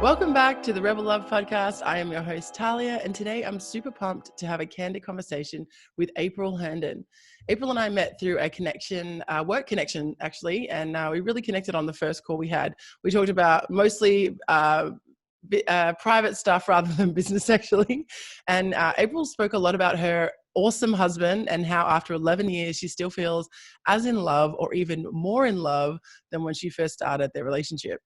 Welcome back to the Rebel Love Podcast. I am your host, Talia, and today I'm super pumped to have a candid conversation with April Herndon. April and I met through a connection, work connection, actually, and we really connected on the first call we had. We talked about mostly private stuff rather than business, actually. And April spoke a lot about her awesome husband and how after 11 years, she still feels as in love or even more in love than when she first started their relationship.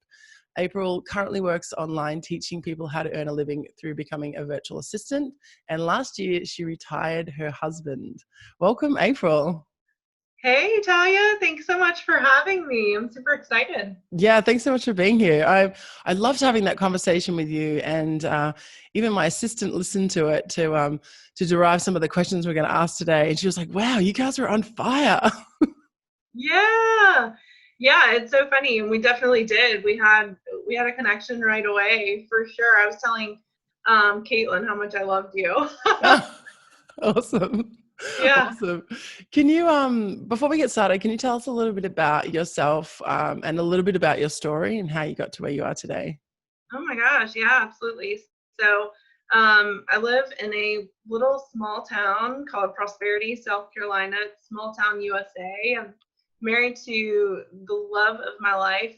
April currently works online teaching people how to earn a living through becoming a virtual assistant. And last year, she retired her husband. Welcome, April. Hey, Talia. Thanks so much for having me. I'm super excited. Yeah, thanks so much for being here. I loved having that conversation with you, and even my assistant listened to it to derive some of the questions we're going to ask today. And she was like, "Wow, you guys are on fire." Yeah. Yeah, it's so funny. And we definitely did. We had a connection right away for sure. I was telling Caitlin how much I loved you. Awesome. Yeah. Awesome. Can you, before we get started, can you tell us a little bit about yourself and a little bit about your story and how you got to where you are today? Oh my gosh. Yeah, absolutely. So I live in a little small town called Prosperity, South Carolina, small town USA. I'm married to the love of my life.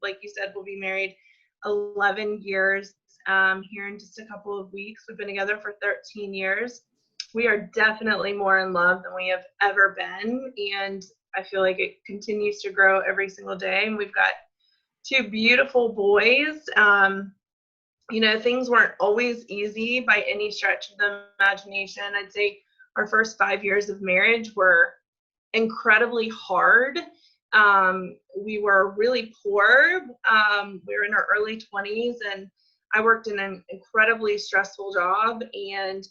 Like you said, we'll be married 11 years here in just a couple of weeks. We've been together for 13 years. We are definitely more in love than we have ever been. And I feel like it continues to grow every single day. And we've got two beautiful boys. Things weren't always easy by any stretch of the imagination. I'd say our first 5 years of marriage were incredibly hard. We were really poor. We were in our early 20s, and I worked in an incredibly stressful job. And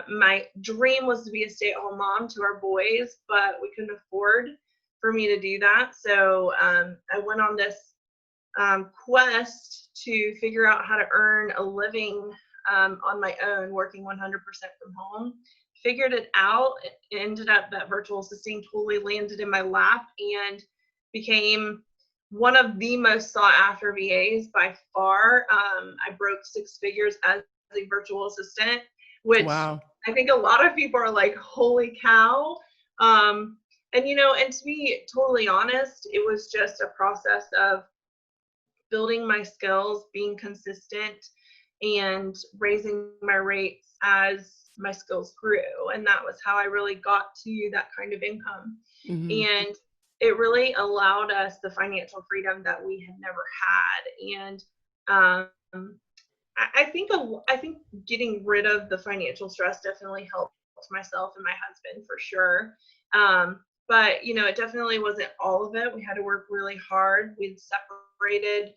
my dream was to be a stay-at-home mom to our boys, but we couldn't afford for me to do that. So I went on this quest to figure out how to earn a living on my own, working 100% from home. Figured it out. It ended up that virtual assisting totally landed in my lap and became one of the most sought after VAs by far. I broke six figures as a virtual assistant, which Wow. I think a lot of people are like, holy cow. And to be totally honest, it was just a process of building my skills, being consistent, and raising my rates as my skills grew. And that was how I really got to that kind of income. Mm-hmm. And it really allowed us the financial freedom that we had never had. And I think getting rid of the financial stress definitely helped myself and my husband for sure. But it definitely wasn't all of it. We had to work really hard. We'd separated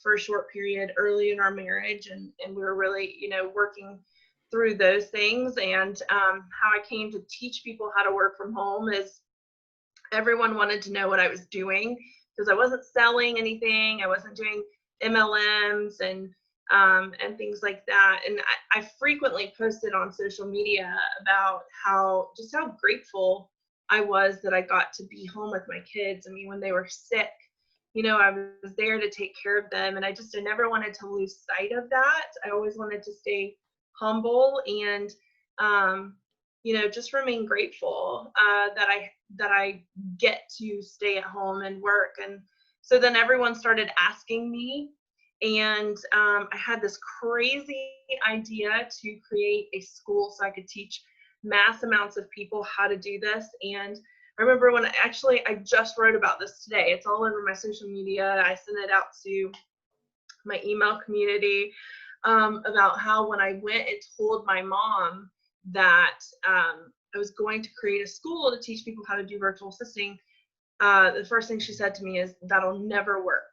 for a short period early in our marriage, and we were really working through those things. And how I came to teach people how to work from home is everyone wanted to know what I was doing, because I wasn't selling anything. I wasn't doing MLMs and things like that. And I frequently posted on social media about how grateful I was that I got to be home with my kids. I mean, when they were sick, I was there to take care of them. And I never wanted to lose sight of that. I always wanted to stay humble and, just remain grateful that I get to stay at home and work. And so then everyone started asking me, and I had this crazy idea to create a school so I could teach mass amounts of people how to do this. And I remember when I just wrote about this today. It's all over my social media. I sent it out to my email community about how when I went and told my mom that I was going to create a school to teach people how to do virtual assisting, the first thing she said to me is, "That'll never work.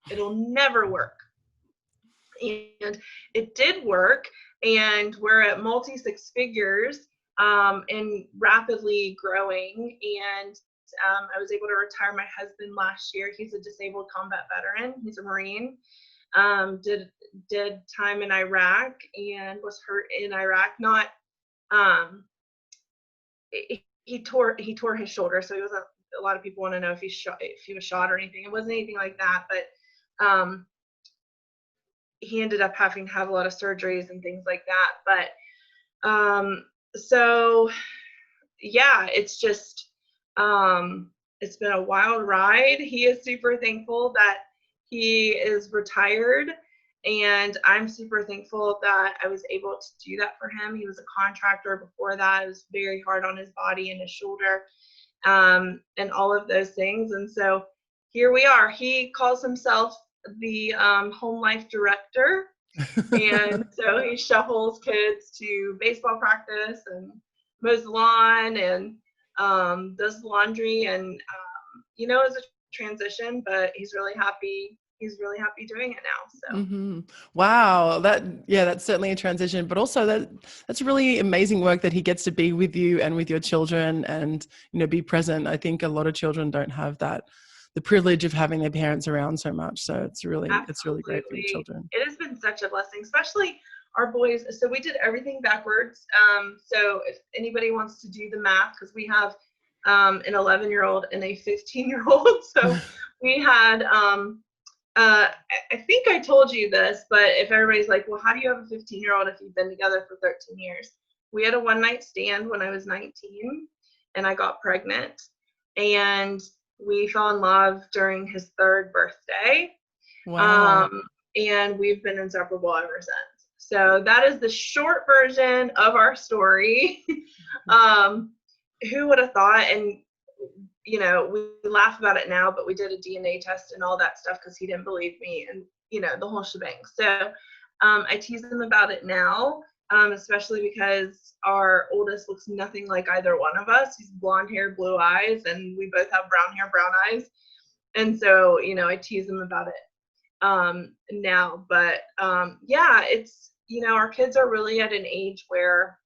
It'll never work." And it did work, and we're at multi six figures and rapidly growing. And I was able to retire my husband last year. He's a disabled combat veteran. He's a Marine. Did time in Iraq and was hurt in Iraq. Not he tore his shoulder, so he wasn't. A lot of people want to know if he was shot or anything. It wasn't anything like that, but he ended up having to have a lot of surgeries and things like that. But so yeah, it's just it's been a wild ride. He is super thankful that he is retired, and I'm super thankful that I was able to do that for him. He was a contractor before that. It was very hard on his body and his shoulder, and all of those things. And so here we are. He calls himself the home life director. And so he shuttles kids to baseball practice and mows the lawn and does laundry. And, it's a transition, but he's really happy. He's really happy doing it now. So. Mm-hmm. Wow. That's certainly a transition, but also that's really amazing work that he gets to be with you and with your children and, be present. I think a lot of children don't have the privilege of having their parents around so much. So it's really great for your children. It has been such a blessing, especially our boys. So we did everything backwards. So if anybody wants to do the math, because we have an 11-year-old and a 15-year-old. So we had, I think I told you this, but if everybody's like, well, how do you have a 15-year-old if you've been together for 13 years? We had a one-night stand when I was 19 and I got pregnant, and we fell in love during his 3rd birthday. Wow. And we've been inseparable ever since. So that is the short version of our story. Who would have thought? And we laugh about it now, but we did a DNA test and all that stuff because he didn't believe me, and the whole shebang. So I tease him about it now, especially because our oldest looks nothing like either one of us. He's blonde hair, blue eyes, and we both have brown hair, brown eyes. And so, I tease him about it now. But yeah, it's, our kids are really at an age where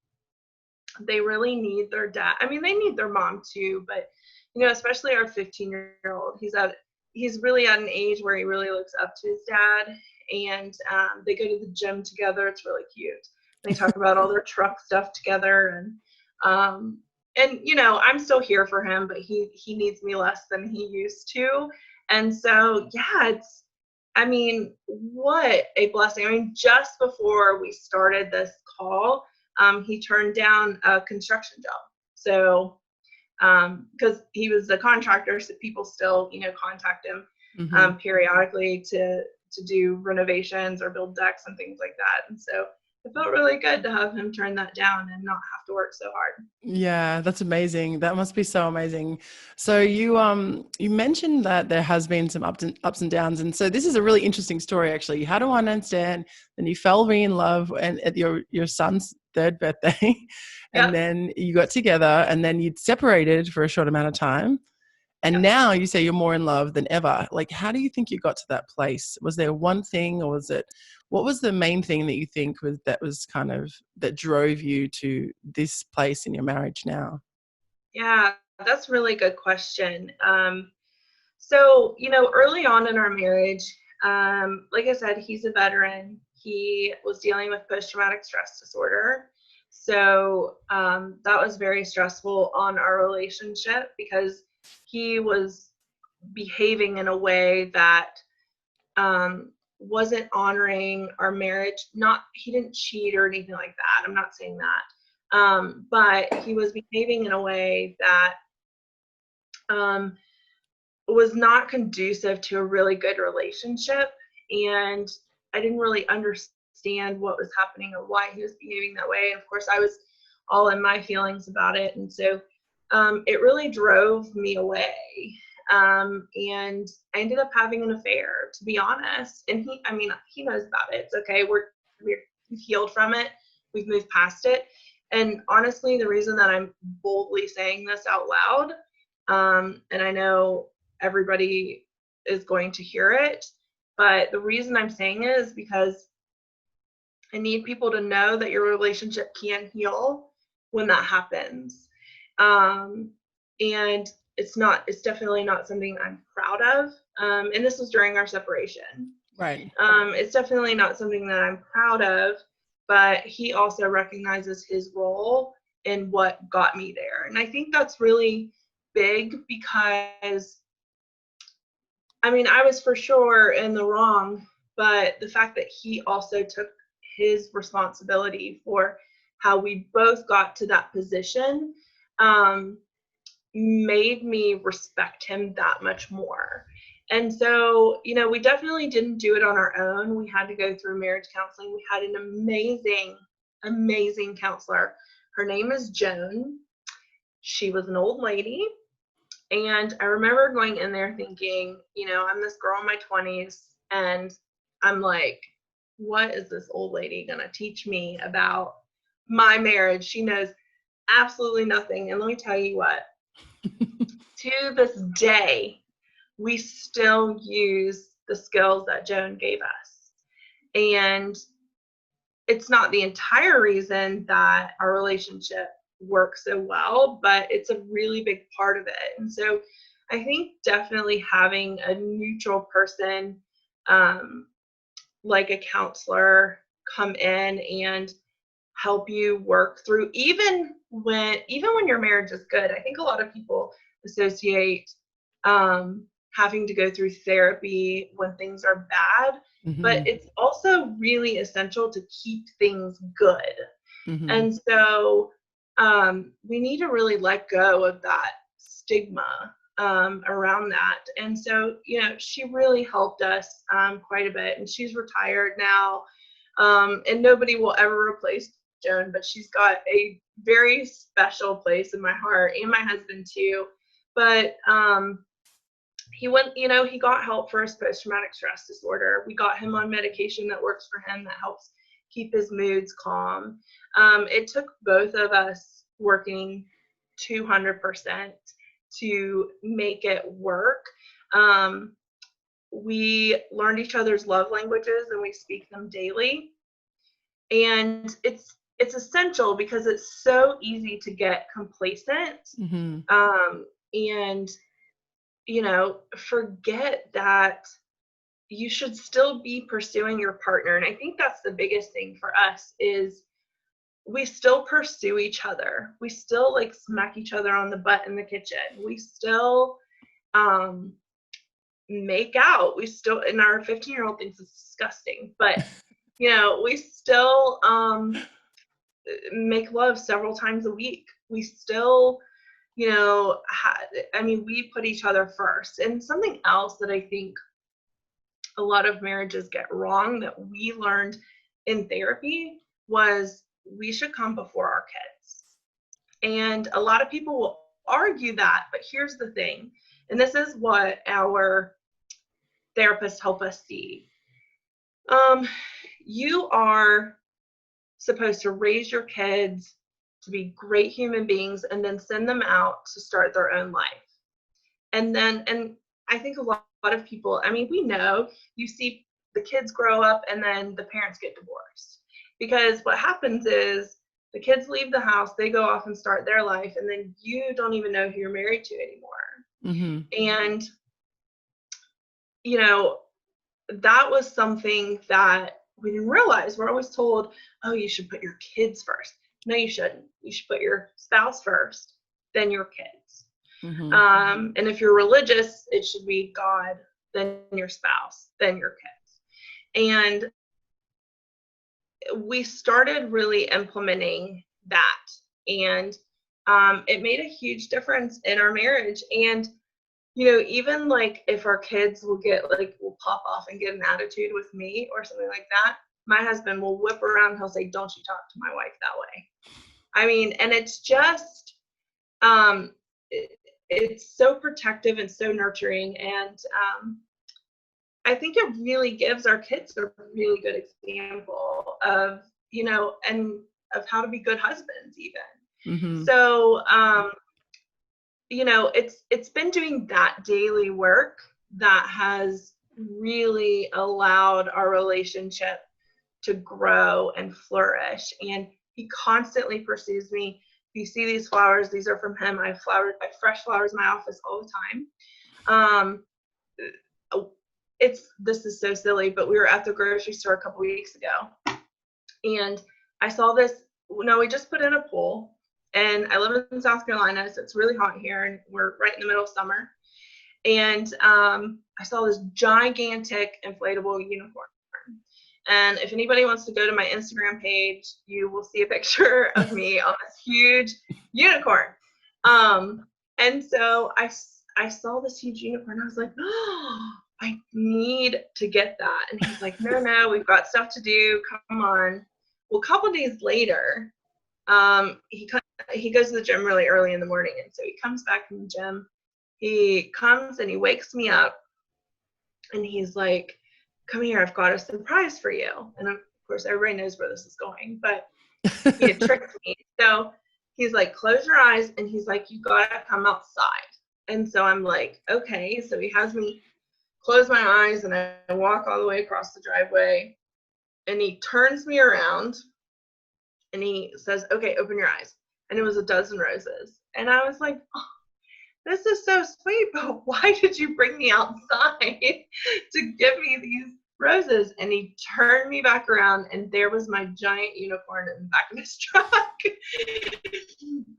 they really need their dad. I mean, they need their mom too, but especially our 15-year-old, he's really at an age where he really looks up to his dad, and they go to the gym together. It's really cute. They talk about all their truck stuff together, and I'm still here for him, but he needs me less than he used to. And so, yeah, what a blessing. Just before we started this call, he turned down a construction job. So, because he was a contractor, so people still, contact him periodically to do renovations or build decks and things like that. And so it felt really good to have him turn that down and not have to work so hard. Yeah, that's amazing. That must be so amazing. So you mentioned that there has been some ups and downs, and so this is a really interesting story actually. How do I understand? Then you fell in love and at your son's 3rd birthday, and then you got together, and then you'd separated for a short amount of time, and now you say you're more in love than ever. Like, how do you think you got to that place? Was there one thing, or what was the main thing that you think that drove you to this place in your marriage now? Yeah, that's a really good question. So, early on in our marriage, like I said, he's a veteran. He was dealing with post-traumatic stress disorder. So that was very stressful on our relationship because he was behaving in a way that wasn't honoring our marriage. He didn't cheat or anything like that. I'm not saying that. But he was behaving in a way that was not conducive to a really good relationship. And I didn't really understand what was happening or why he was behaving that way. And of course, I was all in my feelings about it. And so it really drove me away. And I ended up having an affair, to be honest. And he knows about it. It's okay. We've healed from it. We've moved past it. And honestly, the reason that I'm boldly saying this out loud, and I know everybody is going to hear it, but the reason I'm saying it is because I need people to know that your relationship can heal when that happens. And it's definitely not something I'm proud of. And this was during our separation. Right. It's definitely not something that I'm proud of, but he also recognizes his role in what got me there. And I think that's really big because, I was for sure in the wrong but the fact that he also took his responsibility for how we both got to that position made me respect him that much more. And so, you know, we definitely didn't do it on our own. We had to go through marriage counseling. We had an amazing, amazing counselor. Her name is Joan. She was an old lady. And I remember going in there thinking, you know, I'm this girl in my 20s, and I'm like, what is this old lady going to teach me about my marriage? She knows absolutely nothing. And let me tell you what, to this day, we still use the skills that Joan gave us. And it's not the entire reason that our relationship works so well, but it's a really big part of it. And so I think definitely having a neutral person like a counselor come in and help you work through, even when your marriage is good. I think a lot of people associate having to go through therapy when things are bad, but it's also really essential to keep things good. And so we need to really let go of that stigma around that. And so, you know, she really helped us quite a bit, and she's retired now. And nobody will ever replace Joan, but she's got a very special place in my heart, and my husband too. But he went, you know, he got help for his post-traumatic stress disorder. We got him on medication that works for him, that helps keep his moods calm. It took both of us working 200% to make it work. We learned each other's love languages, and we speak them daily. And it's essential because it's so easy to get complacent and, you know, forget that you should still be pursuing your partner. And I think that's the biggest thing for us is we still pursue each other. We still like smack each other on the butt in the kitchen. We still make out. We still, and our 15-year-old thinks it's disgusting, but you know, we still make love several times a week. We still, you know, we put each other first. And something else that I think a lot of marriages get wrong that we learned in therapy was we should come before our kids. And a lot of people will argue that, but here's the thing, and this is what our therapists help us see. You are supposed to raise your kids to be great human beings and then send them out to start their own life. And I think a lot of people, I mean, we know, you see the kids grow up and then the parents get divorced. Because what happens is the kids leave the house, they go off and start their life, and then you don't even know who you're married to anymore. And, you know, that was something that we didn't realize. We're always told, oh, you should put your kids first. No, you shouldn't. You should put your spouse first, then your kids. And if you're religious, it should be God, then your spouse, then your kids. And we started really implementing that. And it made a huge difference in our marriage. And, you know, even like if our kids will pop off and get an attitude with me or something like that, my husband will whip around. He'll say, don't you talk to my wife that way. I mean, and it's just, it's so protective and so nurturing. And I think it really gives our kids a really good example of, you know, and of how to be good husbands even. So, you know, it's been doing that daily work that has really allowed our relationship to grow and flourish. And he constantly pursues me. If you see these flowers, these are from him. I have fresh flowers in my office all the time. This is so silly, but we were at the grocery store a couple weeks ago, and I saw this. No, we just put in a pool, and I live in South Carolina, so it's really hot here, and we're right in the middle of summer. And I saw this gigantic inflatable unicorn, And if anybody wants to go to my Instagram page, you will see a picture of me on this huge unicorn. And so I saw this huge unicorn. I was like, oh, I need to get that. And he's like, no, we've got stuff to do. Come on. Well, a couple days later, he goes to the gym really early in the morning. And so he comes back from the gym. He comes and he wakes me up. And he's like, come here, I've got a surprise for you. And of course, everybody knows where this is going, but he had tricked me. So he's like, close your eyes. And he's like, you gotta come outside. And so I'm like, okay. So he has me close my eyes and I walk all the way across the driveway. And he turns me around and he says, okay, open your eyes. And it was a dozen roses. And I was like, oh, this is so sweet, but why did you bring me outside to give me these roses? And he turned me back around and there was my giant unicorn in the back of his truck. He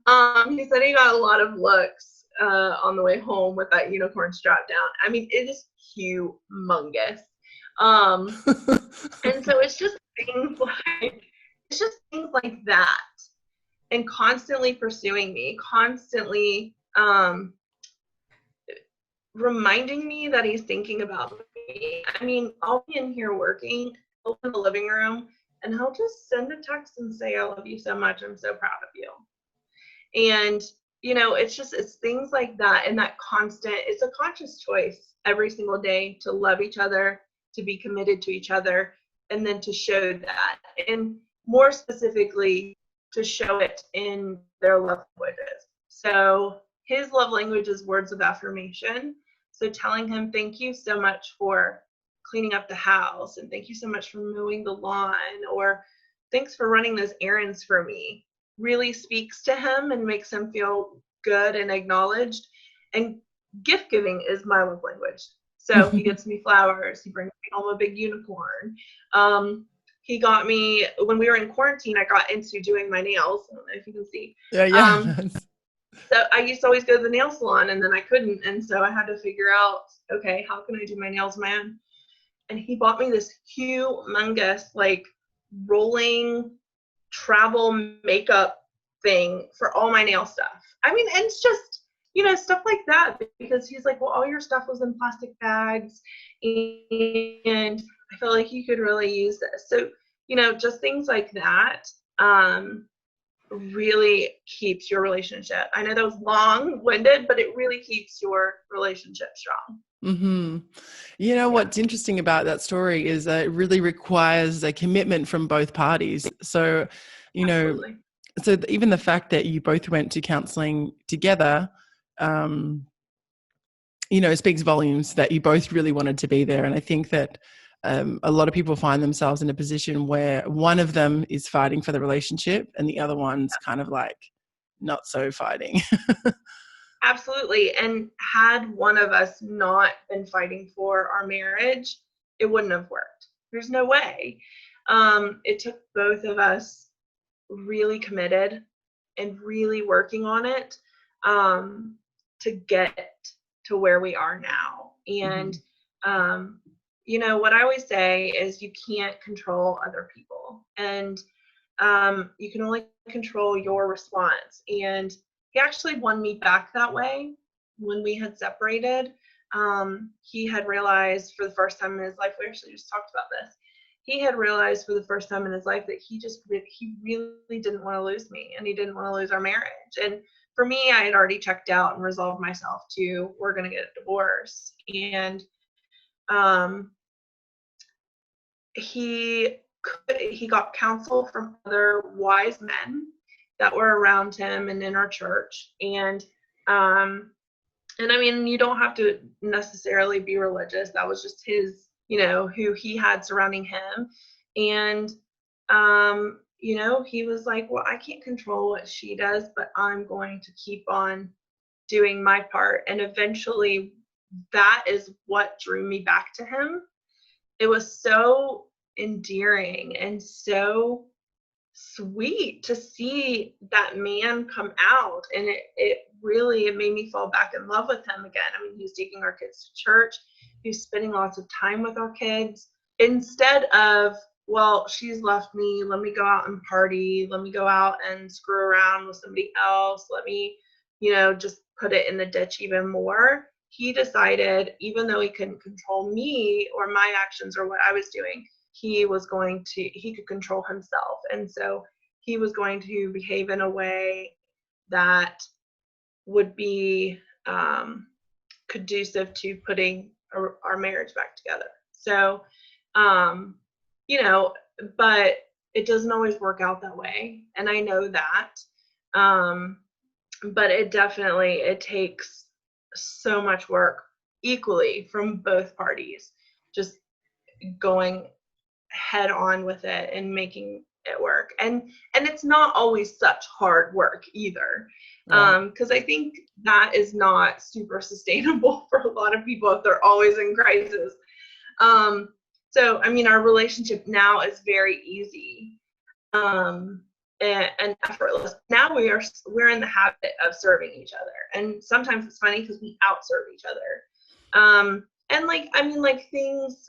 said he got a lot of looks on the way home with that unicorn strapped down. I mean, it is humongous. And so it's just things like that, and constantly pursuing me, constantly reminding me that he's thinking about me. I mean, I'll be in here working, I'll in the living room, and he'll just send a text and say, I love you so much, I'm so proud of you. And it's things like that, and that constant, it's a conscious choice every single day to love each other, to be committed to each other, and then to show that, and more specifically to show it in their love languages. So his love language is words of affirmation. So telling him thank you so much for cleaning up the house, and thank you so much for mowing the lawn, or thanks for running those errands for me, really speaks to him and makes him feel good and acknowledged. And gift giving is my love language. So he gets me flowers. He brings me home a big unicorn. He got me, when we were in quarantine, I got into doing my nails. I don't know if you can see. Yeah. So I used to always go to the nail salon, and then I couldn't. And so I had to figure out, okay, how can I do my nails my own? And he bought me this humongous, like, rolling travel makeup thing for all my nail stuff. I mean, and it's just, stuff like that, because he's like, well, all your stuff was in plastic bags, and I feel like you could really use this. So, just things like that really keeps your relationship. I know that was long-winded, but it really keeps your relationship strong. Mm-hmm. What's interesting about that story is that it really requires a commitment from both parties. So, Absolutely. So even the fact that you both went to counseling together, speaks volumes that you both really wanted to be there. And I think that a lot of people find themselves in a position where one of them is fighting for the relationship and the other one's kind of like not so fighting. Absolutely. And had one of us not been fighting for our marriage, it wouldn't have worked. There's no way. It took both of us really committed and really working on it to get to where we are now. And what I always say is you can't control other people, and you can only control your response. And he actually won me back that way. When we had separated, he had realized for the first time in his life, we actually just talked about this, he had realized for the first time in his life that he really didn't want to lose me, and he didn't want to lose our marriage. And for me, I had already checked out and resolved myself to, we're going to get a divorce. And he got counsel from other wise men that were around him and in our church. And I mean, you don't have to necessarily be religious. That was just his, who he had surrounding him. And he was like, well, I can't control what she does, but I'm going to keep on doing my part. And eventually that is what drew me back to him. It was so endearing and so sweet to see that man come out, and it made me fall back in love with him again. I mean, he was taking our kids to church, he was spending lots of time with our kids, instead of well, she's left me. Let me go out and party. Let me go out and screw around with somebody else. Let me, just put it in the ditch even more. He decided, even though he couldn't control me or my actions or what I was doing, he could control himself. And so he was going to behave in a way that would be conducive to putting our marriage back together. So, but it doesn't always work out that way. And I know that. But it takes so much work equally from both parties, just going head on with it and making it work. And it's not always such hard work either. Because I think that is not super sustainable for a lot of people if they're always in crisis. So, I mean, our relationship now is very easy and effortless. Now we're in the habit of serving each other. And sometimes it's funny because we outserve each other. And things,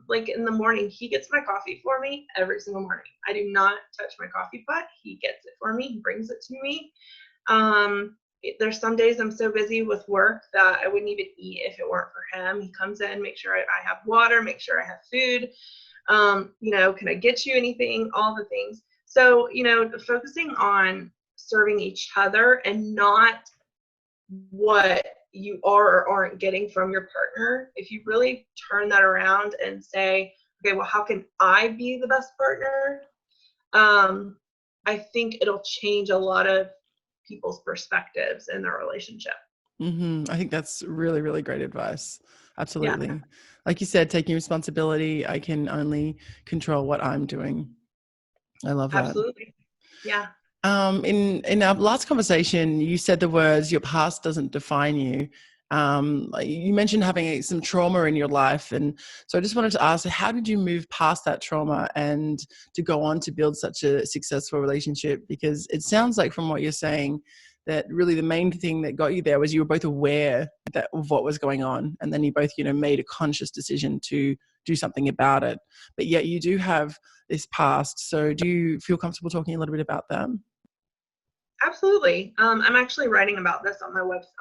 like in the morning, he gets my coffee for me every single morning. I do not touch my coffee pot. He gets it for me. He brings it to me. There's some days I'm so busy with work that I wouldn't even eat if it weren't for him. He comes in, make sure I have water, make sure I have food. Can I get you anything? All the things. So, focusing on serving each other and not what you are or aren't getting from your partner. If you really turn that around and say, okay, well, how can I be the best partner? I think it'll change a lot of people's perspectives in their relationship. I think that's really, really great advice. Absolutely. Yeah. Like you said, taking responsibility. I can only control what I'm doing. I love that. Absolutely. Yeah. In our last conversation, you said the words, your past doesn't define you. You mentioned having some trauma in your life. And so I just wanted to ask, how did you move past that trauma and to go on to build such a successful relationship? Because it sounds like from what you're saying, that really the main thing that got you there was you were both aware of what was going on. And then you both, made a conscious decision to do something about it. But yet you do have this past. So do you feel comfortable talking a little bit about that? Absolutely. I'm actually writing about this on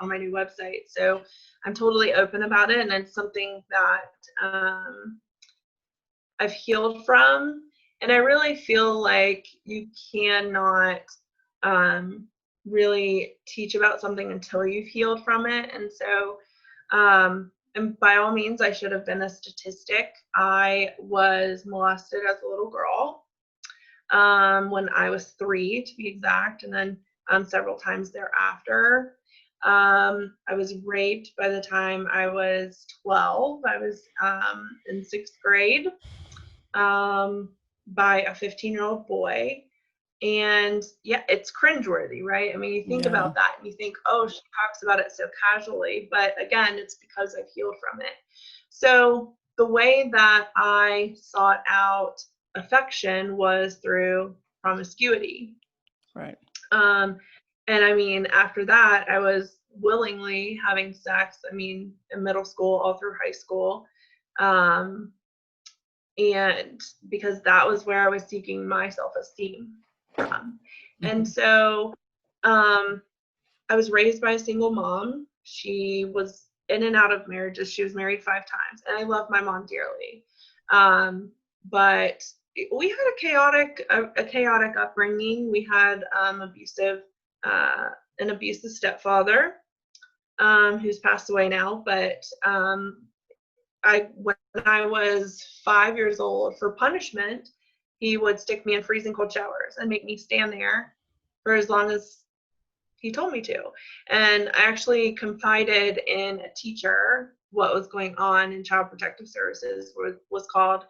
my new website. So I'm totally open about it. And it's something that I've healed from. And I really feel like you cannot really teach about something until you've healed from it. And so, and by all means, I should have been a statistic. I was molested as a little girl when I was 3, to be exact, and then several times thereafter. I was raped by the time I was 12. I was in 6th grade by a 15-year-old boy. And yeah, it's cringeworthy, right? I mean, you think about that and you think, oh, she talks about it so casually. But again, it's because I've healed from it. So the way that I sought out affection was through promiscuity. Right. And I mean, after that, I was willingly having sex, in middle school, all through high school. And because that was where I was seeking my self-esteem from. And so I was raised by a single mom. She was in and out of marriages. She was married 5 times, and I love my mom dearly. But we had a chaotic upbringing. We had an abusive stepfather who's passed away now. But when I was 5 years old, for punishment, he would stick me in freezing cold showers and make me stand there for as long as he told me to. And I actually confided in a teacher what was going on in Child Protective Services, was called.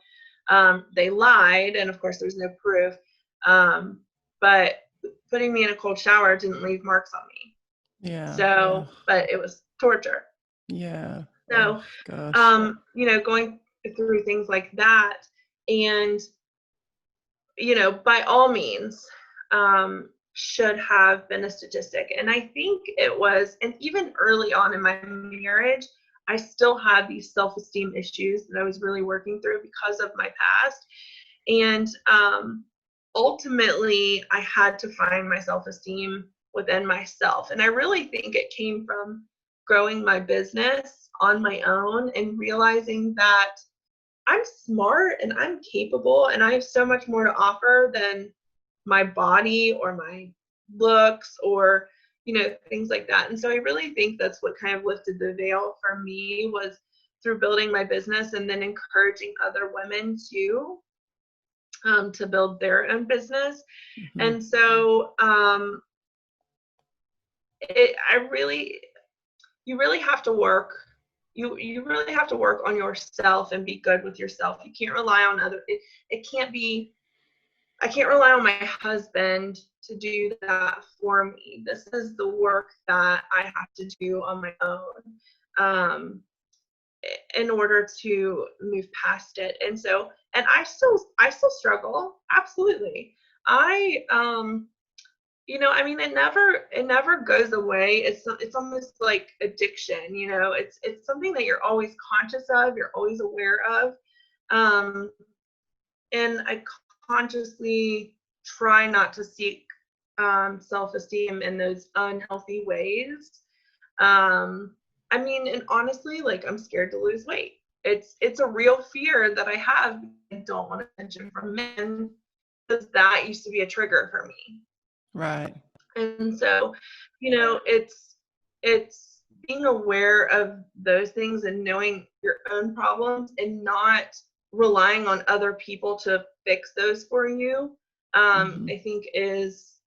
They lied, and of course there's no proof. But putting me in a cold shower didn't leave marks on me. Yeah. So, but it was torture. Yeah. So, going through things like that, and by all means, should have been a statistic. And I think it was, and even early on in my marriage, I still had these self-esteem issues that I was really working through because of my past. And ultimately, I had to find my self-esteem within myself. And I really think it came from growing my business on my own and realizing that I'm smart and I'm capable and I have so much more to offer than my body or my looks or, things like that. And so I really think that's what kind of lifted the veil for me, was through building my business and then encouraging other women to build their own business. Mm-hmm. And so you really have to work. You really have to work on yourself and be good with yourself. You can't rely on I can't rely on my husband to do that for me. This is the work that I have to do on my own, in order to move past it. And so, and I still struggle. Absolutely. It never goes away. It's almost like addiction. It's something that you're always conscious of, you're always aware of. And I consciously try not to seek self-esteem in those unhealthy ways. And honestly, like, I'm scared to lose weight. It's a real fear that I have. I don't want attention from men, because that used to be a trigger for me. Right. And so, it's being aware of those things and knowing your own problems and not relying on other people to fix those for you, I think is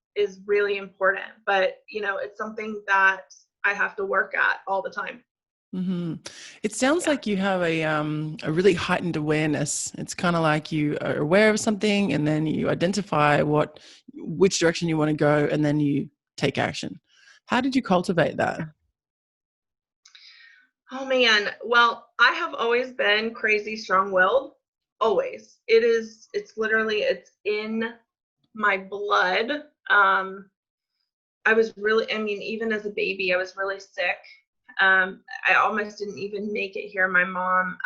really important. But, it's something that I have to work at all the time. Mm-hmm. It sounds like you have a really heightened awareness. It's kind of like you are aware of something and then you identify which direction you want to go, and then you take action. How did you cultivate that? Oh man. Well, I have always been crazy strong-willed. Always. It's in my blood. Even as a baby, I was really sick. I almost didn't even make it here. My mom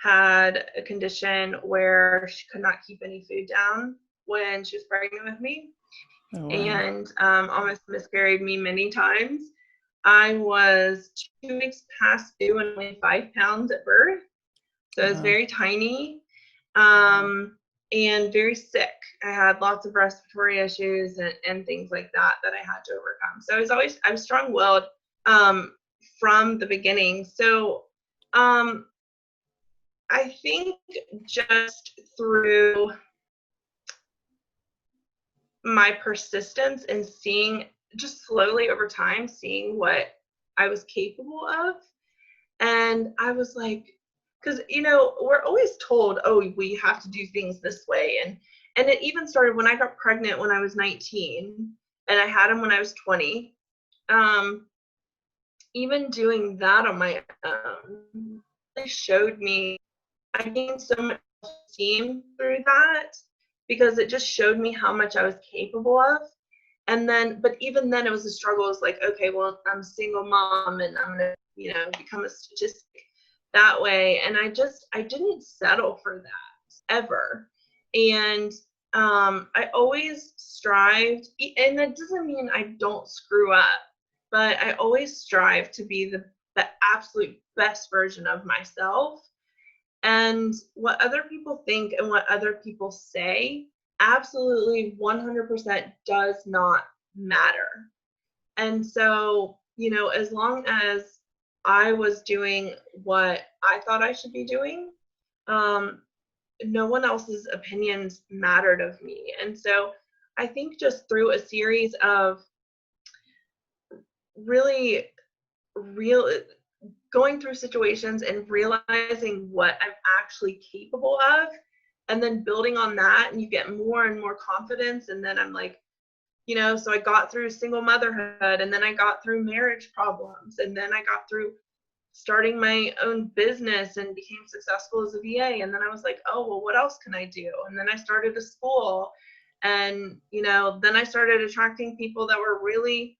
had a condition where she could not keep any food down when she was pregnant with me. Oh, wow. And almost miscarried me many times. I was 2 weeks past due and only 5 pounds at birth. So I was very tiny, and very sick. I had lots of respiratory issues and things like that I had to overcome. So I was strong-willed from the beginning. So I think just through my persistence and just slowly over time, seeing what I was capable of. And I was like, because, we're always told, oh, we have to do things this way. And it even started when I got pregnant when I was 19 and I had him when I was 20. Even doing that on my own, it showed me I gained so much esteem through that, because it just showed me how much I was capable of. But even then it was a struggle. It was like, okay, well, I'm a single mom and I'm going to, become a statistic that way. And I didn't settle for that ever. And I always strived, and that doesn't mean I don't screw up, but I always strive to be the absolute best version of myself. And what other people think and what other people say absolutely 100% does not matter. And so, as long as I was doing what I thought I should be doing, no one else's opinions mattered of me. And so I think just through a series of really going through situations and realizing what I'm actually capable of, and then building on that, and you get more and more confidence. And then I'm like, so I got through single motherhood, and then I got through marriage problems, and then I got through starting my own business and became successful as a VA. And then I was like, oh, well, what else can I do? And then I started a school, and then I started attracting people that were really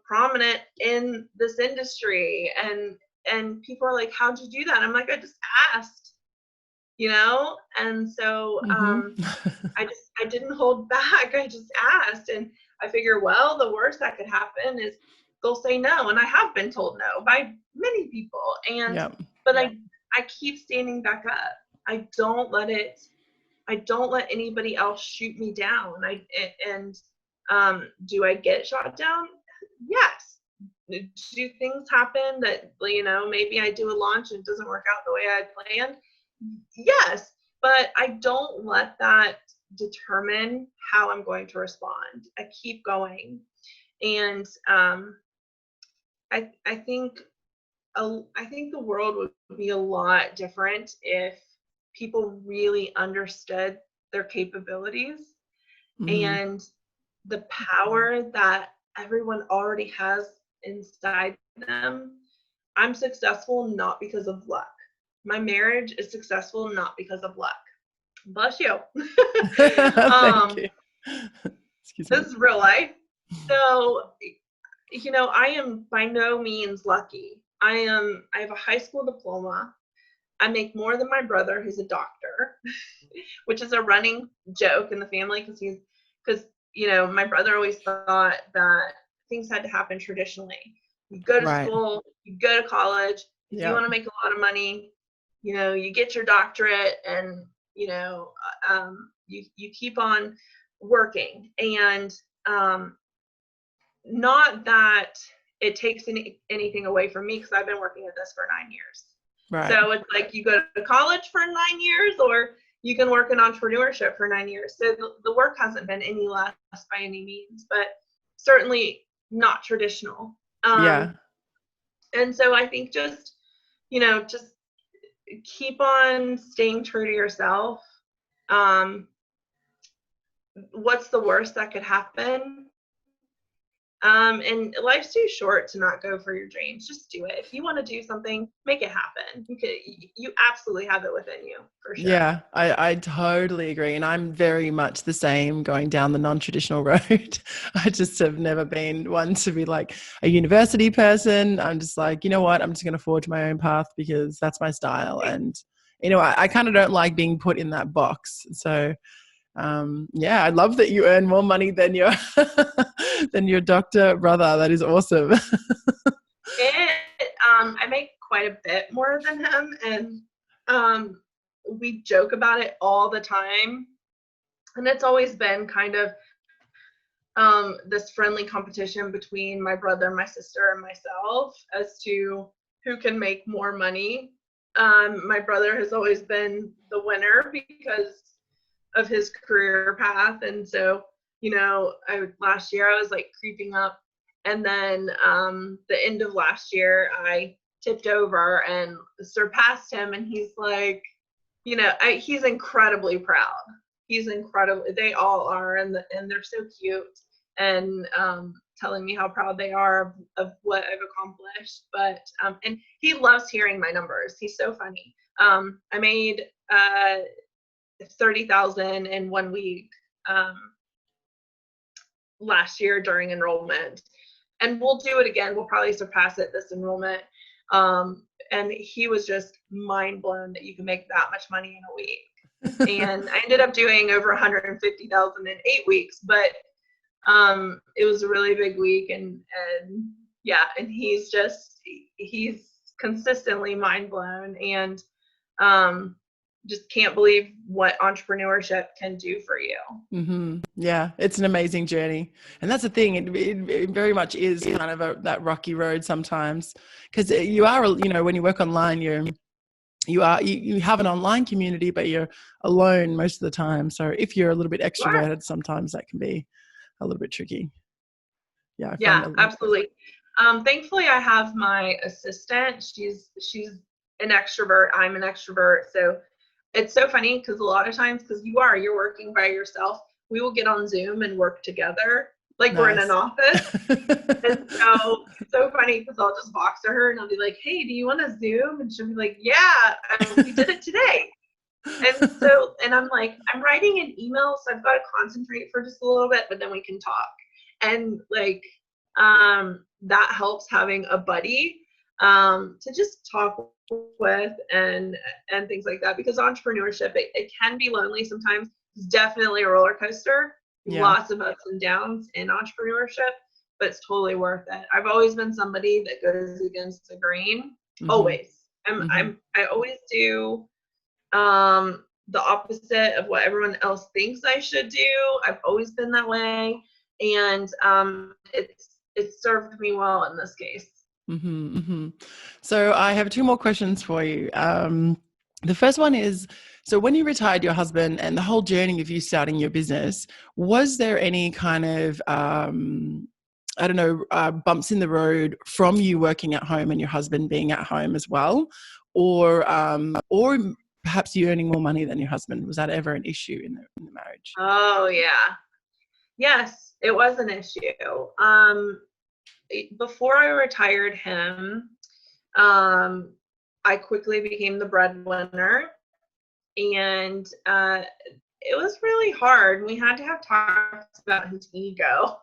prominent in this industry, and people are like, how'd you do that? I'm like, I just asked. you know? And so Mm-hmm. I didn't hold back. I just asked, and I figure, well, the worst that could happen is they'll say no. And I have been told no by many people. Yep. But I keep standing back up. I don't let anybody else shoot me down. Do I get shot down? Yes. Do things happen that, maybe I do a launch and it doesn't work out the way I planned? Yes. But I don't let that determine how I'm going to respond. I keep going. And I think the world would be a lot different if people really understood their capabilities Mm. and the power that everyone already has inside them. I'm successful not because of luck. My marriage is successful not because of luck. Bless you. Thank you. Excuse This me. is real life. So, I am by no means lucky. I have a high school diploma. I make more than my brother, who's a doctor, which is a running joke in the family because my brother always thought that things had to happen traditionally. You go to Right. school, you go to college. If you Yep. want to make a lot of money, you get your doctorate, and you keep on working. And not that it takes anything away from me, because I've been working at this for 9 years. Right. So it's like you go to college for 9 years, or you can work in entrepreneurship for 9 years. So the work hasn't been any less by any means, but certainly not traditional. Yeah. And so I think just keep on staying true to yourself. What's the worst that could happen? And life's too short to not go for your dreams. Just do it. If you want to do something, make it happen. You absolutely have it within you, for sure. Yeah, I totally agree. And I'm very much the same going down the non-traditional road. I just have never been one to be like a university person. I'm just like, you know what? I'm just going to forge my own path because that's my style. And, I kind of don't like being put in that box. So, yeah, I love that you earn more money than your than your doctor brother. That is awesome. I make quite a bit more than him, and we joke about it all the time. And it's always been kind of this friendly competition between my brother, my sister, and myself as to who can make more money. My brother has always been the winner because of his career path. And so, last year I was like creeping up. And then the end of last year, I tipped over and surpassed him. And he's like, he's incredibly proud. He's incredible. They all are. And they're so cute. And telling me how proud they are of what I've accomplished. But, and he loves hearing my numbers. He's so funny. I made 30,000 in 1 week last year during enrollment, and we'll do it again. We'll probably surpass it this enrollment. And he was just mind blown that you can make that much money in a week. And I ended up doing over 150,000 in 8 weeks, but it was a really big week, and yeah, and he's consistently mind blown, and just can't believe what entrepreneurship can do for you. Mm-hmm. Yeah, it's an amazing journey. And that's the thing. It very much is kind of that rocky road sometimes, because you are, when you work online, you have an online community, but you're alone most of the time. So if you're a little bit Sure. extroverted, sometimes that can be a little bit tricky. Yeah, I find Yeah, a lot. absolutely. Thankfully, I have my assistant. She's an extrovert. I'm an extrovert. So it's so funny because a lot of times, because you're working by yourself, we will get on Zoom and work together like we're in an Nice. office. And so it's so funny because I'll just box to her and I'll be like, hey, do you want to Zoom? And she'll be like, yeah, we did it today. And I'm like, I'm writing an email, so I've got to concentrate for just a little bit, but then we can talk. And like, that helps having a buddy. to just talk with and things like that, because entrepreneurship, it can be lonely sometimes. It's definitely a roller coaster. Yeah. Lots of ups and downs in entrepreneurship, but it's totally worth it. I've always been somebody that goes against the grain. Mm-hmm. Always. Mm-hmm. I always do the opposite of what everyone else thinks I should do. I've always been that way, and it's served me well in this case. Mm-hmm, mm-hmm. So I have two more questions for you. The first one is, so when you retired your husband and the whole journey of you starting your business, was there any kind of, I don't know, bumps in the road from you working at home and your husband being at home as well? Or perhaps you earning more money than your husband? Was that ever an issue in the marriage? Oh yeah. Yes, it was an issue. Before I retired him, I quickly became the breadwinner, and it was really hard. We had to have talks about his ego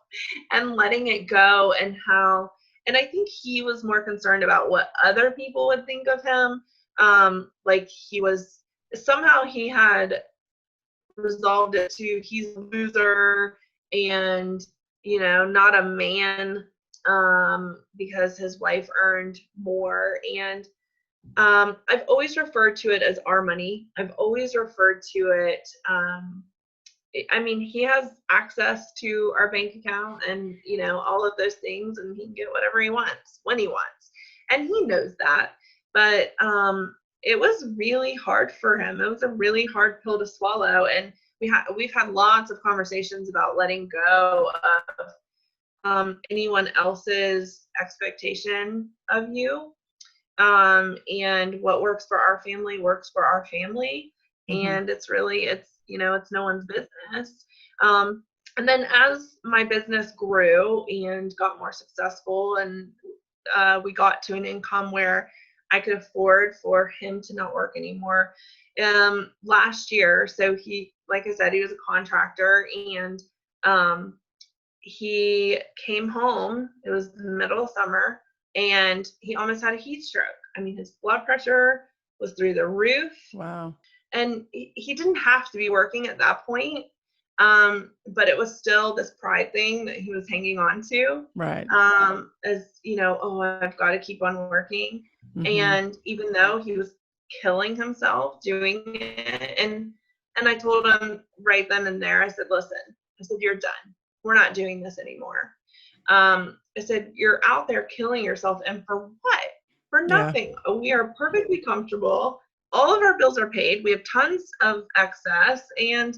and letting it go, and how, and I think he was more concerned about what other people would think of him. Like he was, somehow he had resolved it to, he's a loser and, not a man, because his wife earned more. And I've always referred to it as our money. I've always referred to it, I mean, he has access to our bank account and, all of those things, and he can get whatever he wants when he wants. And he knows that. But it was really hard for him. It was a really hard pill to swallow. And we've had lots of conversations about letting go of anyone else's expectation of you. And what works for our family works for our family. Mm-hmm. And it's no one's business. And then as my business grew and got more successful, and we got to an income where I could afford for him to not work anymore. Last year, so he, like I said, he was a contractor, and he came home. It was the middle of summer, and he almost had a heat stroke. I mean, his blood pressure was through the roof. Wow. And he didn't have to be working at that point. But it was still this pride thing that he was hanging on to. Right. As, I've got to keep on working. Mm-hmm. And even though he was killing himself doing it, and I told him right then and there, I said, listen, you're done. We're not doing this anymore. I said, you're out there killing yourself, and for what? For nothing. Yeah. We are perfectly comfortable. All of our bills are paid. We have tons of excess, and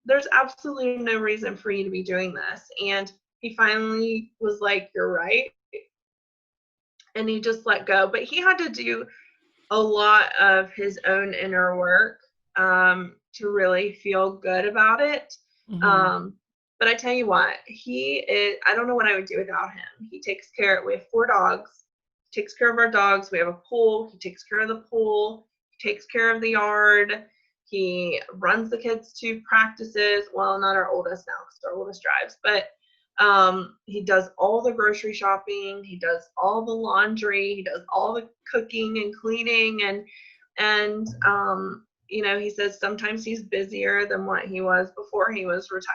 there's absolutely no reason for you to be doing this. And he finally was like, you're right. And he just let go. But he had to do a lot of his own inner work to really feel good about it. Mm-hmm. But I tell you what, I don't know what I would do without him. He takes care, we have 4 dogs, he takes care of our dogs. We have a pool. He takes care of the pool. He takes care of the yard. He runs the kids to practices. Well, not our oldest now, because our oldest drives, but he does all the grocery shopping. He does all the laundry. He does all the cooking and cleaning. And he says sometimes he's busier than what he was before he was retired.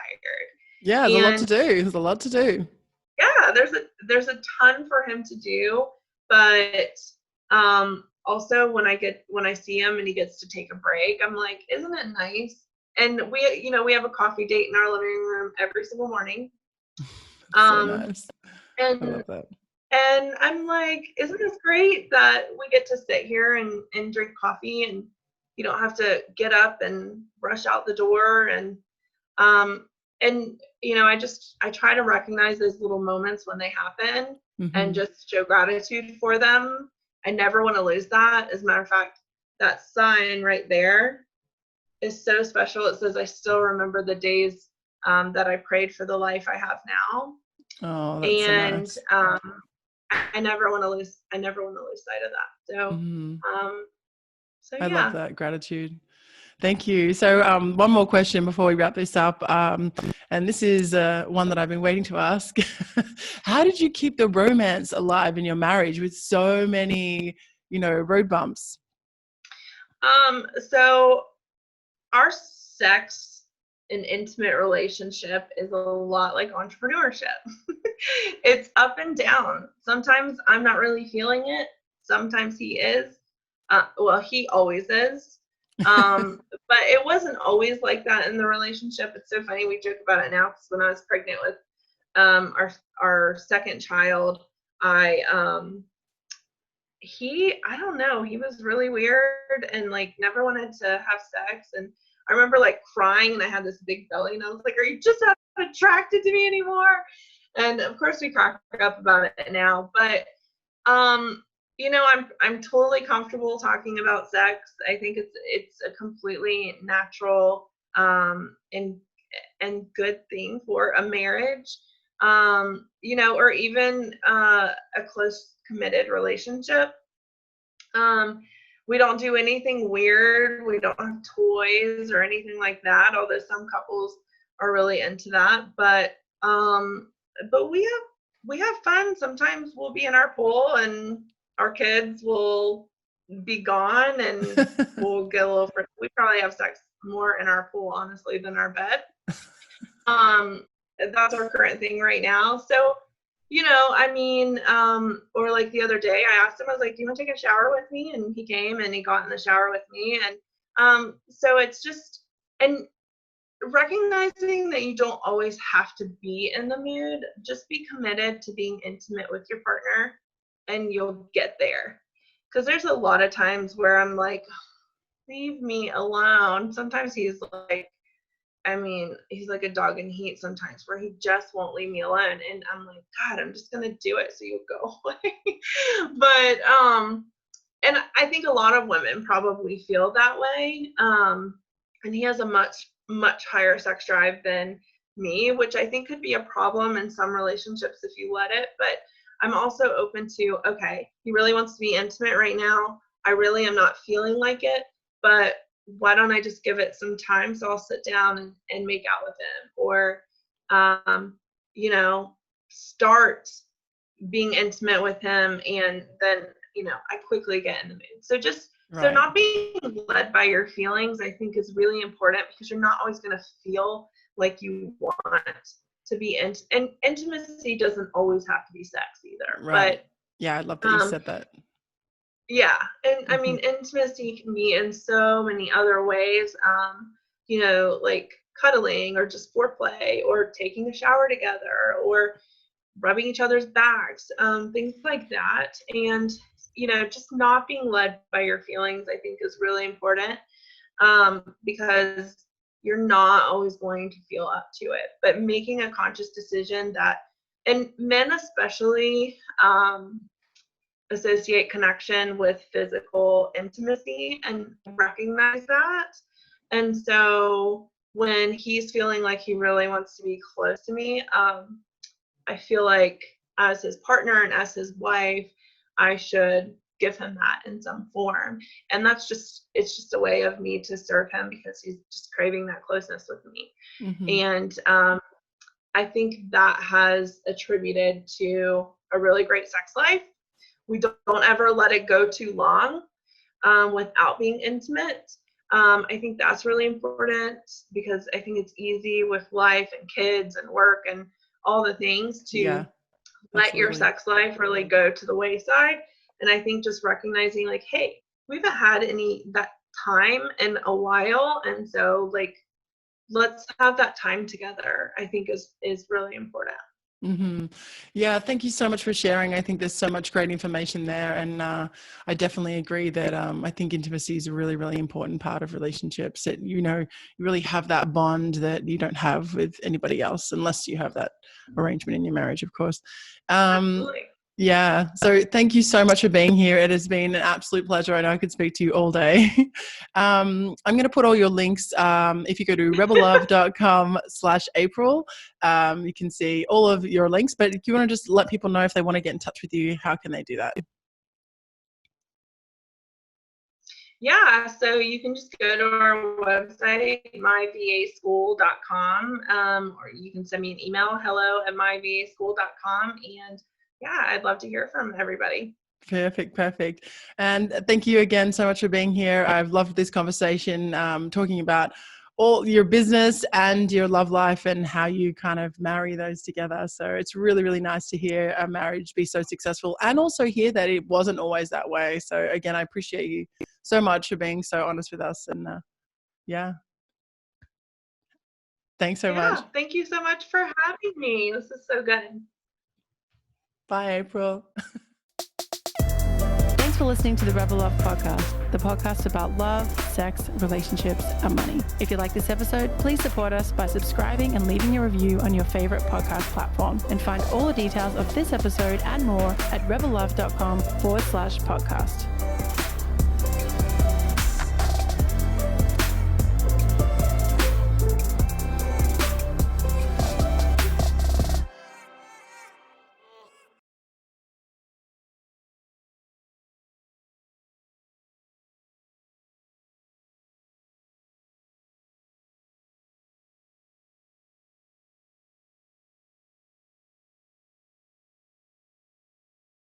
Yeah, there's a lot to do. There's a lot to do. Yeah, there's a ton for him to do, but also when I see him and he gets to take a break, I'm like, isn't it nice? And we have a coffee date in our living room every single morning. So nice. And I love that. And I'm like, isn't this great that we get to sit here and drink coffee, and you don't have to get up and rush out the door, and I try to recognize those little moments when they happen, mm-hmm. and just show gratitude for them. I never want to lose that. As a matter of fact, that sign right there is so special. It says, I still remember the days that I prayed for the life I have now. Oh, that's and so nice. I never want to lose sight of that. So, mm-hmm. so I yeah. love that gratitude. Thank you. So one more question before we wrap this up. And this is one that I've been waiting to ask. How did you keep the romance alive in your marriage with so many, road bumps? So our sex and intimate relationship is a lot like entrepreneurship. It's up and down. Sometimes I'm not really feeling it. Sometimes he is. Well, he always is. But it wasn't always like that in the relationship. It's so funny. We joke about it now because when I was pregnant with our second child, I don't know, he was really weird and like never wanted to have sex. And I remember like crying and I had this big belly and I was like, are you just not attracted to me anymore? And of course we crack up about it now, but I'm totally comfortable talking about sex. I think it's a completely natural and good thing for a marriage, or even a close committed relationship. We don't do anything weird. We don't have toys or anything like that, although some couples are really into that. But we have fun. Sometimes we'll be in our pool and our kids will be gone and we'll get a little we probably have sex more in our pool, honestly, than our bed. That's our current thing right now. So, or like the other day I asked him, I was like, do you want to take a shower with me? And he came and he got in the shower with me. And so it's just, and recognizing that you don't always have to be in the mood, just be committed to being intimate with your partner and you'll get there. Because there's a lot of times where I'm like, leave me alone. Sometimes he's like, he's like a dog in heat sometimes where he just won't leave me alone. And I'm like, God, I'm just going to do it so you go away. But, and I think a lot of women probably feel that way. And he has a much, much higher sex drive than me, which I think could be a problem in some relationships if you let it. But I'm also open to, okay, he really wants to be intimate right now. I really am not feeling like it, but why don't I just give it some time? So I'll sit down and make out with him, or, start being intimate with him. And then, I quickly get in the mood. So so not being led by your feelings, I think is really important because you're not always going to feel like you want to be and intimacy doesn't always have to be sex either. Right. But yeah, I love that you said that. Yeah. And intimacy can be in so many other ways, like cuddling or just foreplay or taking a shower together or rubbing each other's backs, things like that. And, just not being led by your feelings, I think is really important, because you're not always going to feel up to it, but making a conscious decision that, and men especially, associate connection with physical intimacy and recognize that. And so when he's feeling like he really wants to be close to me, I feel like as his partner and as his wife, I should give him that in some form. And it's just a way of me to serve him because he's just craving that closeness with me. Mm-hmm. And I think that has attributed to a really great sex life. We don't ever let it go too long without being intimate. I think that's really important because I think it's easy with life and kids and work and all the things to let your sex life really go to the wayside. And I think just recognizing like, hey, we haven't had that time in a while. And so like, let's have that time together, I think is really important. Mm-hmm. Yeah, thank you so much for sharing. I think there's so much great information there, and I definitely agree that I think intimacy is a really, really important part of relationships. That you really have that bond that you don't have with anybody else, unless you have that arrangement in your marriage, of course. Absolutely. Yeah. So thank you so much for being here. It has been an absolute pleasure. I know I could speak to you all day. I'm going to put all your links. If you go to rebellove.com/April, you can see all of your links, but if you want to just let people know if they want to get in touch with you, how can they do that? Yeah, so you can just go to our website, myvaschool.com, or you can send me an email, hello@myvaschool.com. And yeah, I'd love to hear from everybody. Perfect. And thank you again so much for being here. I've loved this conversation, talking about all your business and your love life and how you kind of marry those together. So it's really, really nice to hear a marriage be so successful and also hear that it wasn't always that way. So again, I appreciate you so much for being so honest with us. And yeah, thanks so much. Yeah, thank you so much for having me. This is so good. Bye, April. Thanks for listening to the Rebel Love Podcast, the podcast about love, sex, relationships, and money. If you like this episode, please support us by subscribing and leaving a review on your favorite podcast platform. And find all the details of this episode and more at rebellove.com/podcast.